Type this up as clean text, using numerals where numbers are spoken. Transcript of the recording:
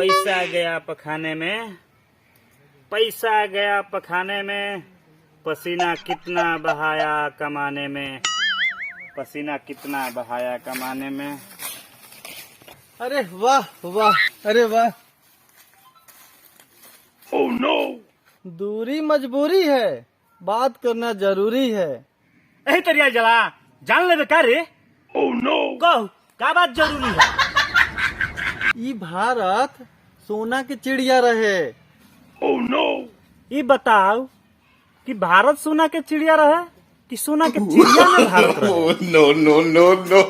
पैसा गया पखाने में, पैसा गया पखाने में, पसीना कितना बहाया कमाने में, पसीना कितना बहाया कमाने में। अरे वाह वाह, अरे वाह। ओह नो, दूरी मजबूरी है, बात करना जरूरी है। यही तरिया जला जान ले बेकार रे। ओह नो, कहो क्या बात जरूरी है? ई भारत सोना के चिड़िया रहे। ओह नो, ये बताओ कि भारत सोना के चिड़िया रहे कि सोना के चिड़िया में भारत रहे? no, no, no, no.